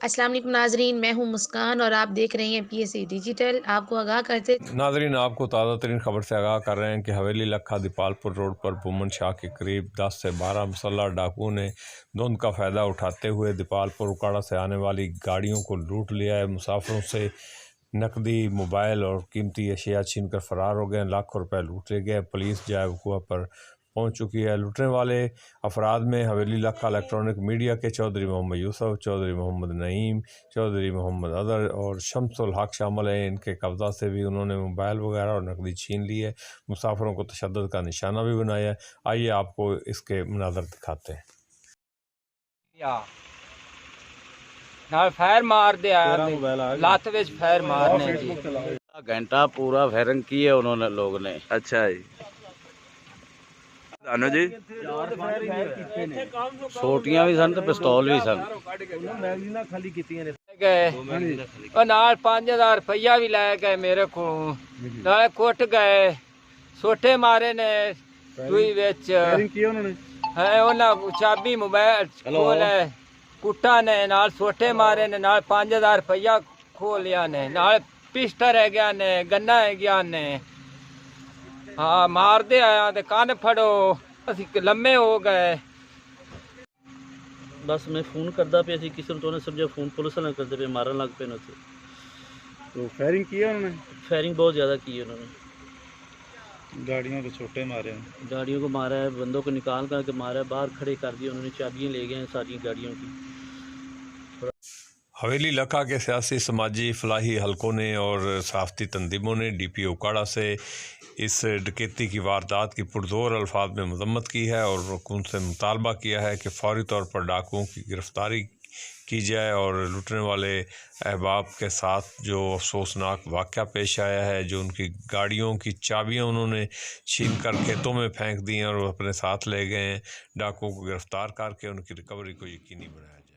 السلام علیکم ناظرین، میں ہوں مسکان اور آپ دیکھ رہے ہیں پی ایس سی ڈیجیٹل۔ آپ کو آگاہ کرتے ناظرین، آپ کو تازہ ترین خبر سے آگاہ کر رہے ہیں کہ حویلی لکھا دیپال پور روڈ پر بومن شاہ کے قریب 10 سے 12 مسلح ڈاکوؤں نے دھند کا فائدہ اٹھاتے ہوئے دیپال پور اکاڑا سے آنے والی گاڑیوں کو لوٹ لیا ہے۔ مسافروں سے نقدی، موبائل اور قیمتی اشیاء چھین کر فرار ہو گئے ہیں۔ لاکھوں روپے لوٹ لیے گئے۔ پولیس جائے وقوع پر پہنچ چکی ہے۔ لوٹنے والے افراد میں حویلی لکھا الیکٹرانک میڈیا کے چودھری محمد یوسف، چودھری محمد نعیم، چودھری محمد اظہر اور شمس الحق شامل ہیں۔ ان کے قبضہ سے بھی انہوں نے موبائل وغیرہ اور نقدی چھین لی ہے۔ مسافروں کو تشدد کا نشانہ بھی بنایا ہے۔ آئیے آپ کو اس کے مناظر دکھاتے ہیں۔ نال فائر مار دیا لات وچ فائر مارنے جی گھنٹہ پورا فائرنگ کی ہے انہوں نے لوگ نے۔ اچھا جی دانو جی سوٹیاں بھی سن تے پستول بھی سن۔ گئے اور نال 5000 روپیہ بھی لے گئے میرے کو، نال کٹ گئے، سوٹے مارے نے دوئی وچ ہے انہاں چابی موبائل کھولے کٹا نے، نال سوٹے مارے نے، نال 5000 روپیہ کھو لیا نے، نال پسٹل ہے گیا نے، گنا ہے گیا نے۔ ہاں مار دے آیا تے کان پھڑو اسی لمے ہو گئے۔ بس میں فون کرتا پیا سی کسی نے سمجھا فون پولیس والے کرتے پے، مارن لگ پے اتنے۔ تو فائرنگ کی ہے انہوں نے؟ فائرنگ بہت زیادہ کی ہے انہوں نے۔ گاڑیوں کے چھوٹے مارے ہیں، گاڑیوں کو مارا ہے، بندوں کو نکال کر کے مارا ہے، باہر کھڑے کر دیا انہوں نے، چابیاں لے گئے ہیں ساری گاڑیوں کی۔ حویلی لکھا کے سیاسی، سماجی، فلاحی حلقوں نے اور صحافتی تنظیموں نے ڈی پی اکاڑا سے اس ڈکیتی کی واردات کی پرزور الفاظ میں مذمت کی ہے اور حکومت سے مطالبہ کیا ہے کہ فوری طور پر ڈاکوؤں کی گرفتاری کی جائے اور لوٹنے والے احباب کے ساتھ جو افسوسناک واقعہ پیش آیا ہے، جو ان کی گاڑیوں کی چابیاں انہوں نے چھین کر کھیتوں میں پھینک دی ہیں اور وہ اپنے ساتھ لے گئے ہیں، ڈاکوؤں کو گرفتار کر کے ان کی ریکوری کو یقینی بنایا جائے۔